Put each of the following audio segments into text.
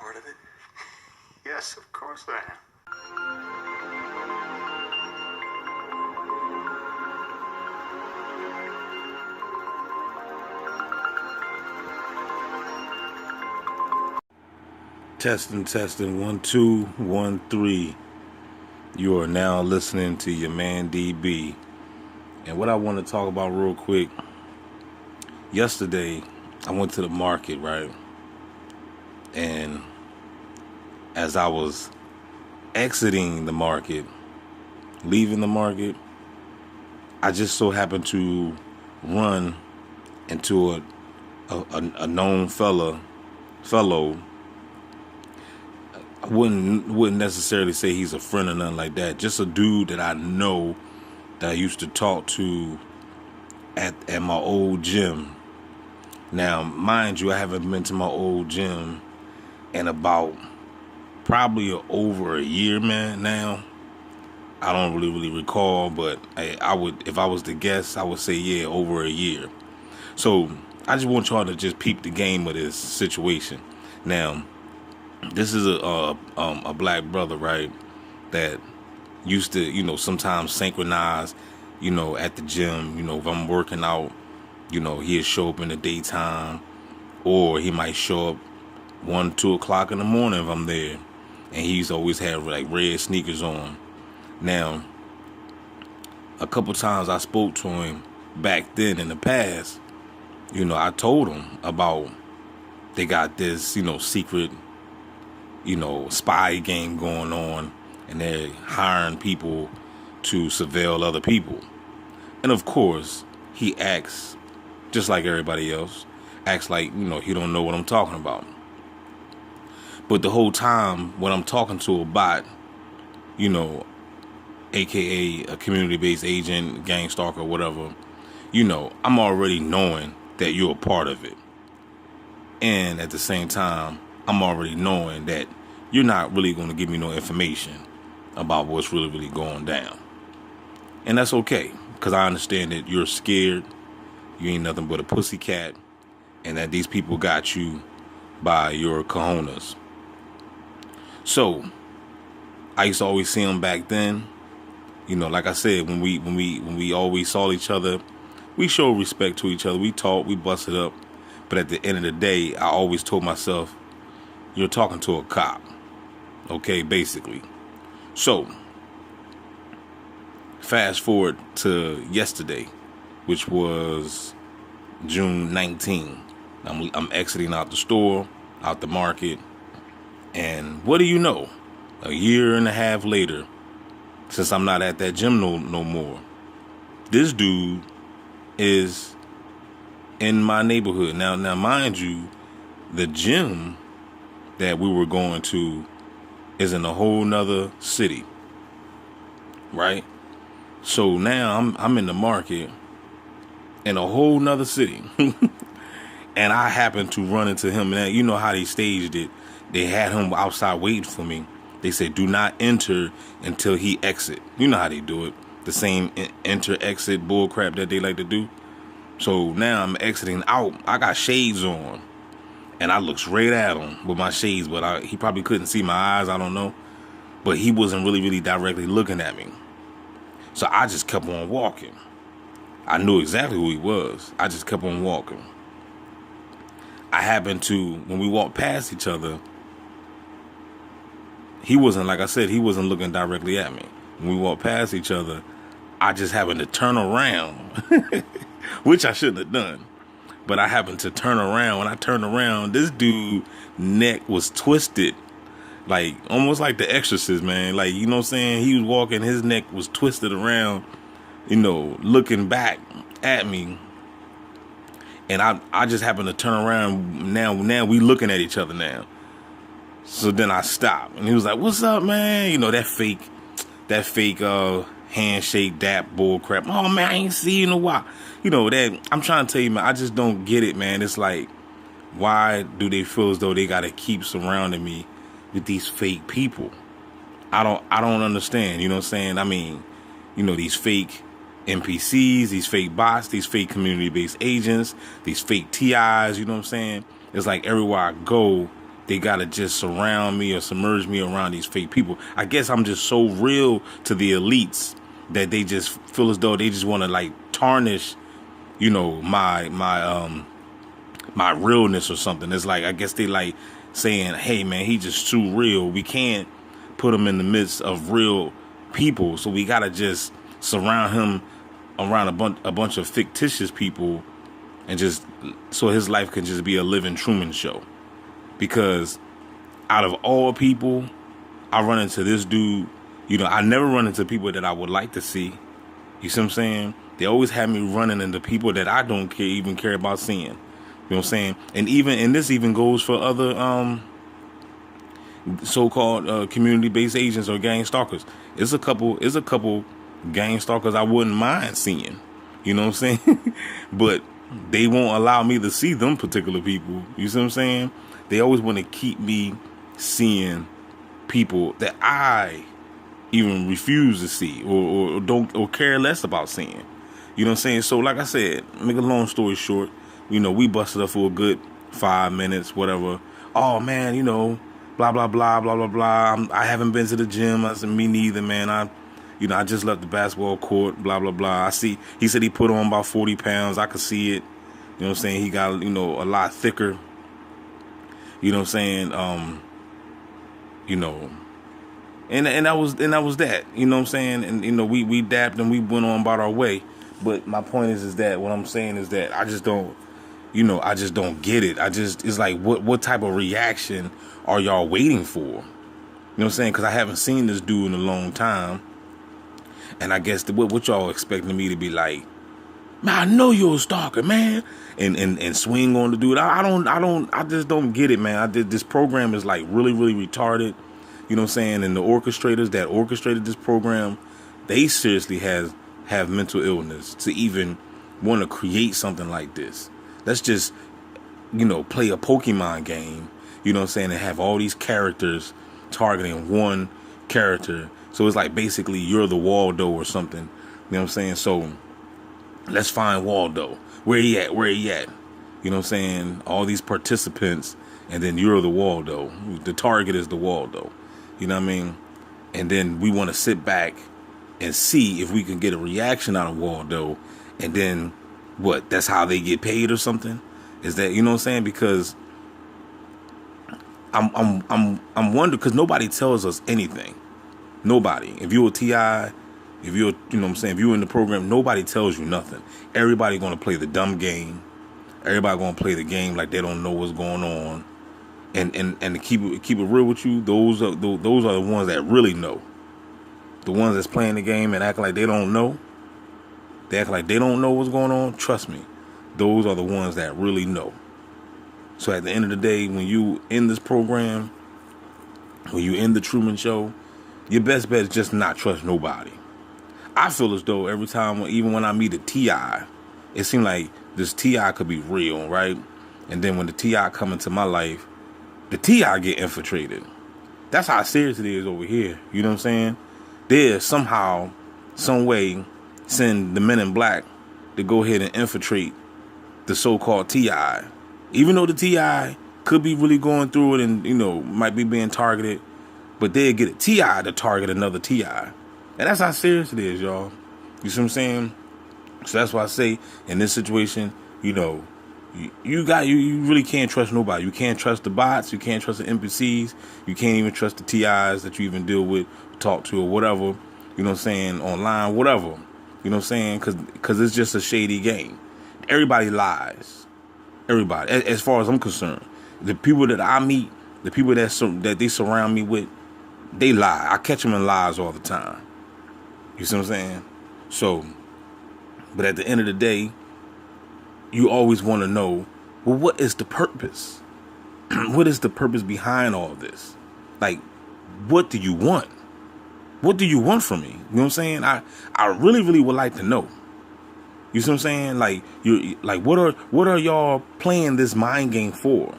part of it? Yes, of course I am. Testing, testing, 1, 2, 1, 3. You are now listening to your man DB. And what I want to talk about real quick, yesterday I went to the market, right? And as I was exiting the market, leaving the market, I just so happened to run into a known fellow. I wouldn't necessarily say he's a friend or nothing like that. Just a dude that I know that I used to talk to at my old gym. Now, mind you, I haven't been to my old gym in about probably over a year, man. Now, I don't really recall, but I would, if I was to guess, I would say yeah, over a year. So I just want y'all to just peep the game of this situation. Now, this is a black brother, right, that used to, sometimes synchronize, at the gym. If I'm working out, he'll show up in the daytime, or he might show up 1, 2 o'clock in the morning if I'm there, and he's always had like red sneakers on. Now, a couple times I spoke to him back then in the past. I told him about they got this, secret, spy game going on, and they're hiring people to surveil other people. And of course, he acts just like everybody else, acts like, he don't know what I'm talking about. But the whole time when I'm talking to a bot, aka a community-based agent, Gangstalker, whatever, I'm already knowing that you're a part of it. And at the same time, I'm already knowing that you're not really going to give me no information about what's really going down. And that's okay, because I understand that you're scared, you ain't nothing but a pussycat, and that these people got you by your cojones. So, I used to always see him back then. Like I said, when we always saw each other, we showed respect to each other. We talked, we busted up. But at the end of the day, I always told myself, you're talking to a cop. Okay, basically. So, fast forward to yesterday, which was June 19. I'm exiting out the store, out the market. And what do you know? A year and a half later, since I'm not at that gym no more, this dude is in my neighborhood. Now, mind you, the gym that we were going to is in a whole nother city, right? So now I'm in the market in a whole nother city, and I happened to run into him. And you know how they staged it? They had him outside waiting for me. They said, do not enter until he exit. You know how they do it. The same enter-exit bullcrap that they like to do. So now I'm exiting out. I got shades on. And I looked straight at him with my shades. But he probably couldn't see my eyes. I don't know. But he wasn't really directly looking at me. So I just kept on walking. I knew exactly who he was. I just kept on walking. I happened to, when we walked past each other, he wasn't, like I said, he wasn't looking directly at me. When we walked past each other, I just happened to turn around, which I shouldn't have done. But I happened to turn around. When I turned around, this dude's neck was twisted, like almost like The Exorcist, man. Like, you know what I'm saying? He was walking, his neck was twisted around, looking back at me. And I just happened to turn around. Now we looking at each other now. So then I stopped, and he was like, "What's up, man?" That fake handshake, dap bull crap. Oh man, I ain't seen you in a while. That I'm trying to tell you, man. I just don't get it, man. It's like, why do they feel as though they gotta keep surrounding me with these fake people? I don't understand. You know what I'm saying? I mean, these fake NPCs, these fake bots, these fake community-based agents, these fake TIs. You know what I'm saying? It's like everywhere I go, they gotta just surround me or submerge me around these fake people. I guess I'm just so real to the elites that they just feel as though they just want to like tarnish, you know, my realness or something. It's like, I guess they like saying, hey man, he just too real. We can't put him in the midst of real people, so we gotta just surround him around a bunch of fictitious people, and just so his life can just be a living Truman Show. Because out of all people, I run into this dude. You know, I never run into people that I would like to see. You see what I'm saying? They always have me running into people that I don't even care about seeing. You know what I'm saying? And this even goes for other so-called community-based agents or gang stalkers. It's a couple gang stalkers I wouldn't mind seeing. You know what I'm saying? But they won't allow me to see them particular people. You see what I'm saying? They always want to keep me seeing people that I even refuse to see or don't or care less about seeing. You know what I'm saying? So like I said, make a long story short, you know, we busted up for a good 5 minutes, whatever. Oh man, you know, blah blah blah blah blah blah. I haven't been to the gym. I said, me neither, man. I just left the basketball court, blah blah blah. I see he said he put on about 40 pounds. I could see it. You know what I'm saying? He got, you know, a lot thicker. You know what I'm saying? You know, and that was that. You know what I'm saying? And you know, we dabbed and we went on about our way. But my point is that what I'm saying is that I just don't, you know, I just don't get it. It's like, what type of reaction are y'all waiting for? You know what I'm saying? Because I haven't seen this dude in a long time. And I guess what y'all expecting me to be like, man, I know you're a stalker, man, and swing on the dude. I just don't get it, man. This program is like really, really retarded. You know what I'm saying? And the orchestrators that orchestrated this program, they seriously have mental illness to even want to create something like this. Let's just, you know, play a Pokemon game, you know what I'm saying, and have all these characters targeting one character. So it's like basically you're the Waldo or something. You know what I'm saying? So let's find Waldo. Where he at? Where he at? You know what I'm saying? All these participants, and then you're the Waldo. The target is the Waldo. You know what I mean? And then we want to sit back and see if we can get a reaction out of Waldo. And then what? That's how they get paid or something? Is that, you know what I'm saying? Because I'm wondering, because nobody tells us anything. Nobody. If you're a TI, if you're, you know what I'm saying, if you're in the program, nobody tells you nothing. Everybody going to play the dumb game. Everybody going to play the game like they don't know what's going on. And to keep it real with you, those are the ones that really know. The ones that's playing the game and acting like they don't know. They act like they don't know what's going on. Trust me, those are the ones that really know. So at the end of the day, when you in this program, when you in the Truman Show, your best bet is just not trust nobody. I feel as though every time, even when I meet a TI, it seems like this TI could be real, right? And then when the TI come into my life, the TI get infiltrated. That's how serious it is over here. You know what I'm saying? They somehow, some way, send the men in black to go ahead and infiltrate the so-called TI. Even though the TI could be really going through it and, you know, might be being targeted, but they'll get a TI to target another TI. And that's how serious it is, y'all. You see what I'm saying? So that's why I say, in this situation, you know, you really can't trust nobody. You can't trust the bots. You can't trust the NPCs. You can't even trust the TIs that you even deal with, talk to, or whatever. You know what I'm saying? Online, whatever. You know what I'm saying? Because it's just a shady game. Everybody lies. Everybody. As far as I'm concerned, the people that I meet, the people that they surround me with, they lie. I catch them in lies all the time. You see what I'm saying? So, but at the end of the day, you always want to know, well, what is the purpose? What is the purpose behind all this? Like, what do you want? What do you want from me? You know what I'm saying? I really, really would like to know. You see what I'm saying? Like, what are y'all playing this mind game for?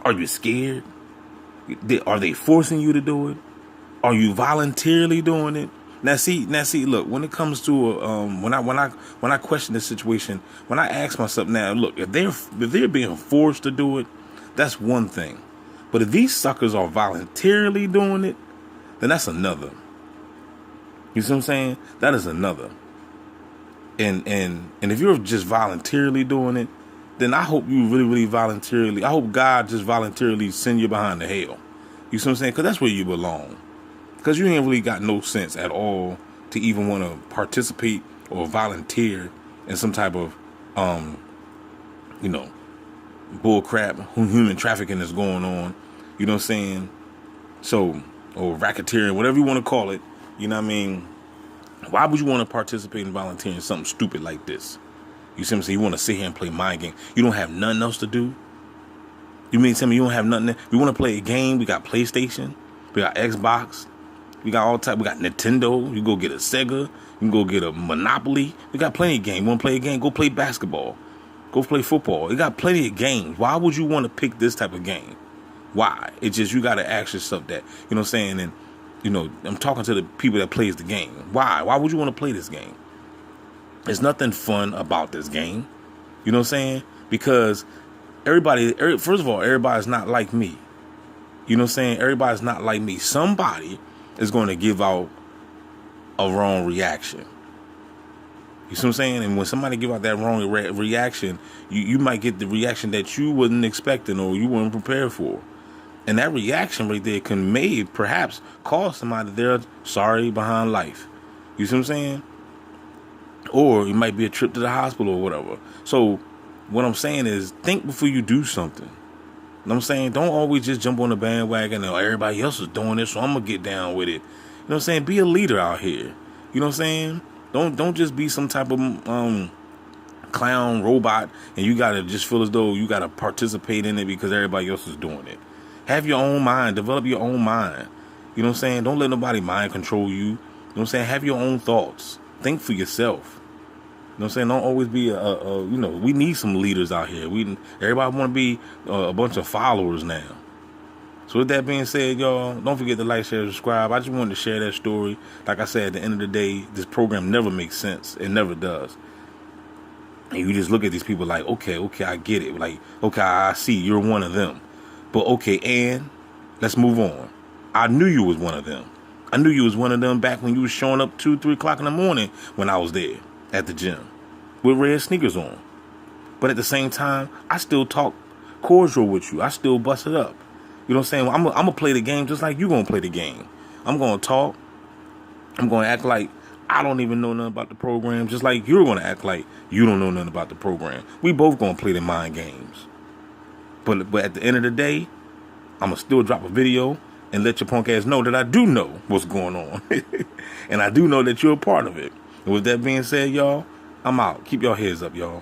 Are you scared? Are they forcing you to do it? Are you voluntarily doing it? Now see, look, when it comes to when I question this situation, when I ask myself now, look, if they're being forced to do it, that's one thing. But if these suckers are voluntarily doing it, then that's another. You see what I'm saying? That is another. And if you're just voluntarily doing it, then I hope you really voluntarily. I hope God just voluntarily send you behind the hell. You see what I'm saying? Because that's where you belong. Because you ain't really got no sense at all to even want to participate or volunteer in some type of, bull crap, human trafficking that's going on. You know what I'm saying? So, or racketeering, whatever you want to call it. You know what I mean? Why would you want to participate in volunteering in something stupid like this? You see what I'm saying? You want to sit here and play mind game. You don't have nothing else to do? You mean to tell me you don't have nothing? We want to play a game. We got PlayStation. We got Xbox. We got all type. We got Nintendo. You go get a Sega. You can go get a Monopoly. We got plenty of games. You want to play a game? Go play basketball. Go play football. You got plenty of games. Why would you want to pick this type of game? Why? It's just you got to ask yourself that. You know what I'm saying? And, I'm talking to the people that plays the game. Why? Why would you want to play this game? There's nothing fun about this game. You know what I'm saying? Because first of all, everybody's not like me. You know what I'm saying? Everybody's not like me. Somebody is going to give out a wrong reaction. You see what I'm saying? And when somebody give out that wrong reaction, you might get the reaction that you wasn't expecting or you weren't prepared for. And that reaction right there can perhaps cause somebody their sorry behind life. You see what I'm saying? Or it might be a trip to the hospital or whatever. So what I'm saying is think before you do something. You know what I'm saying? Don't always just jump on the bandwagon and everybody else is doing this, so I'm going to get down with it. You know what I'm saying? Be a leader out here. You know what I'm saying? Don't just be some type of clown robot and you got to just feel as though you got to participate in it because everybody else is doing it. Have your own mind. Develop your own mind. You know what I'm saying? Don't let nobody mind control you. You know what I'm saying? Have your own thoughts. Think for yourself. You know what I'm saying? Don't always be we need some leaders out here. Everybody want to be a bunch of followers now. So with that being said, y'all, don't forget to like, share, subscribe. I just wanted to share that story. Like I said, at the end of the day, this program never makes sense. It never does. And you just look at these people like, okay, I get it. Like, okay, I see you're one of them. But okay, and let's move on. I knew you was one of them. I knew you was one of them back when you was showing up 2-3 o'clock in the morning when I was there at the gym with red sneakers on. But at the same time, I still talk cordial with you. I still bust it up. You know what I'm saying? Well, I'm going to play the game just like you going to play the game. I'm going to talk. I'm going to act like I don't even know nothing about the program, just like you're going to act like you don't know nothing about the program. We both going to play the mind games. But at the end of the day, I'm going to still drop a video and let your punk ass know that I do know what's going on. And I do know that you're a part of it. And with that being said, y'all, I'm out. Keep your heads up, y'all.